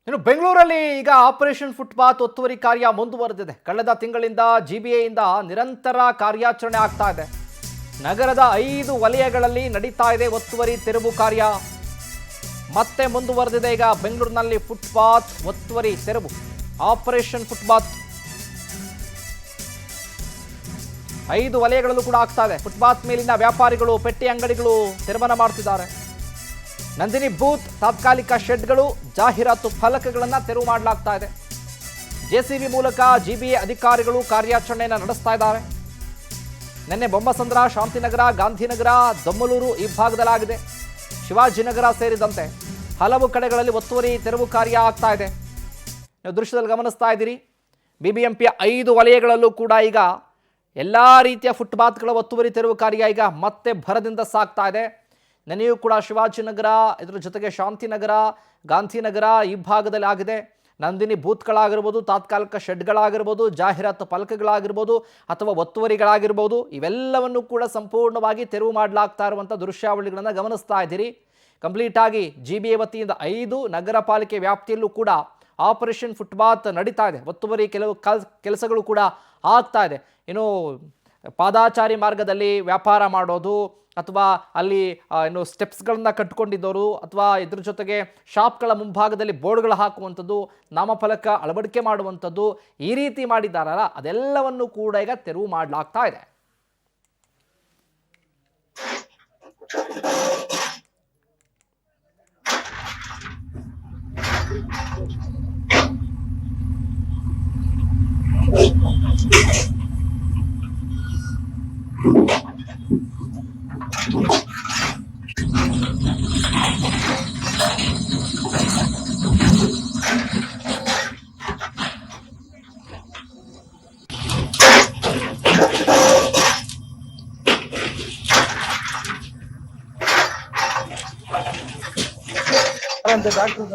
ಇನ್ನು ಬೆಂಗಳೂರಲ್ಲಿ ಈಗ ಆಪರೇಷನ್ ಫುಟ್ಪಾತ್ ಒತ್ತುವರಿ ಕಾರ್ಯ ಮುಂದುವರೆದಿದೆ. ಕಳೆದ ತಿಂಗಳಿಂದ ಜಿಬಿಎಯಿಂದ ನಿರಂತರ ಕಾರ್ಯಾಚರಣೆ ಆಗ್ತಾ ಇದೆ. ನಗರದ 5 ವಲಯಗಳಲ್ಲಿ ನಡೀತಾ ಇದೆ ಒತ್ತುವರಿ ತೆರವು ಕಾರ್ಯ. ಮತ್ತೆ ಮುಂದುವರೆದಿದೆ ಈಗ ಬೆಂಗಳೂರಿನಲ್ಲಿ ಫುಟ್ಪಾತ್ ಒತ್ತುವರಿ ತೆರವು, ಆಪರೇಷನ್ ಫುಟ್ಪಾತ್ 5 ವಲಯಗಳಲ್ಲೂ ಕೂಡ ಆಗ್ತಾ ಇದೆ. ಫುಟ್ಪಾತ್ ಮೇಲಿನ ವ್ಯಾಪಾರಿಗಳು, ಪೆಟ್ಟಿ ಅಂಗಡಿಗಳು ತೆರವನ್ನ ಮಾಡ್ತಿದ್ದಾರೆ. ನಂದಿನಿ ಬೂತ್, ತಾತ್ಕಾಲಿಕ ಶೆಡ್ಗಳು, ಜಾಹೀರಾತು ಫಲಕಗಳನ್ನು ತೆರವು ಮಾಡಲಾಗ್ತಾ ಇದೆ. ಜೆಸಿಬಿ ಮೂಲಕ ಜಿಬಿಎ ಅಧಿಕಾರಿಗಳು ಕಾರ್ಯಾಚರಣೆಯನ್ನು ನಡೆಸ್ತಾ ಇದ್ದಾರೆ. ನಿನ್ನೆ ಬೊಮ್ಮಸಂದ್ರ, ಶಾಂತಿನಗರ, ಗಾಂಧಿನಗರ, ದೊಮ್ಮಲೂರು ಈ ಭಾಗದಲ್ಲಾಗಿದೆ. ಶಿವಾಜಿನಗರ ಸೇರಿದಂತೆ ಹಲವು ಕಡೆಗಳಲ್ಲಿ ಒತ್ತುವರಿ ತೆರವು ಕಾರ್ಯ ಆಗ್ತಾ ಇದೆ. ನೀವು ದೃಶ್ಯದಲ್ಲಿ ಗಮನಿಸ್ತಾ ಇದ್ದೀರಿ. ಬಿಬಿಎಂಪಿಯ 5 ವಲಯಗಳಲ್ಲೂ ಕೂಡ ಈಗ ಎಲ್ಲ ರೀತಿಯ ಫುಟ್ಪಾತ್ಗಳ ಒತ್ತುವರಿ ತೆರವು ಕಾರ್ಯ ಈಗ ಮತ್ತೆ ಭರದಿಂದ ಸಾಗ್ತಾ ಇದೆ. ನೆನೆಯೂ ಕೂಡ ಶಿವಾಜಿನಗರ, ಇದರ ಜೊತೆಗೆ ಶಾಂತಿನಗರ, ಗಾಂಧಿನಗರ ಈ ಭಾಗದಲ್ಲಿ ಆಗಿದೆ. ನಂದಿನಿ ಬೂತ್ಗಳಾಗಿರ್ಬೋದು, ತಾತ್ಕಾಲಿಕ ಶೆಡ್ಗಳಾಗಿರ್ಬೋದು, ಜಾಹೀರಾತು ಫಲಕಗಳಾಗಿರ್ಬೋದು ಅಥವಾ ಒತ್ತುವರಿಗಳಾಗಿರ್ಬೋದು, ಇವೆಲ್ಲವನ್ನು ಕೂಡ ಸಂಪೂರ್ಣವಾಗಿ ತೆರವು ಮಾಡಲಾಗ್ತಾ ಇರುವಂಥ ದೃಶ್ಯಾವಳಿಗಳನ್ನು ಗಮನಿಸ್ತಾ ಇದ್ದೀರಿ. ಕಂಪ್ಲೀಟಾಗಿ ಜಿಬಿಎ ವತಿಯಿಂದ 5 ನಗರ ಪಾಲಿಕೆ ವ್ಯಾಪ್ತಿಯಲ್ಲೂ ಕೂಡ ಆಪರೇಷನ್ ಫುಟ್ಪಾತ್ ನಡೀತಾ ಇದೆ. ಒತ್ತುವರಿ ಕೆಲಸಗಳು ಕೂಡ ಆಗ್ತಾ ಇದೆ. ಇನ್ನು ಪಾದಾಚಾರಿ ಮಾರ್ಗದಲ್ಲಿ ವ್ಯಾಪಾರ ಮಾಡೋದು ಅಥವಾ ಅಲ್ಲಿ ಏನು ಸ್ಟೆಪ್ಸ್ಗಳನ್ನು ಕಟ್ಕೊಂಡಿದ್ದವರು ಅಥವಾ ಇದ್ರ ಜೊತೆಗೆ ಶಾಪ್ಗಳ ಮುಂಭಾಗದಲ್ಲಿ ಬೋರ್ಡ್ಗಳು ಹಾಕುವಂಥದ್ದು, ನಾಮಫಲಕ ಅಳವಡಿಕೆ ಮಾಡುವಂಥದ್ದು, ಈ ರೀತಿ ಮಾಡಿದ್ದಾರಲ್ಲ ಅದೆಲ್ಲವನ್ನು ಕೂಡ ಈಗ ತೆರವು ಮಾಡಲಾಗ್ತಾ ಇದೆ. ಡಾಕ್ಟರ್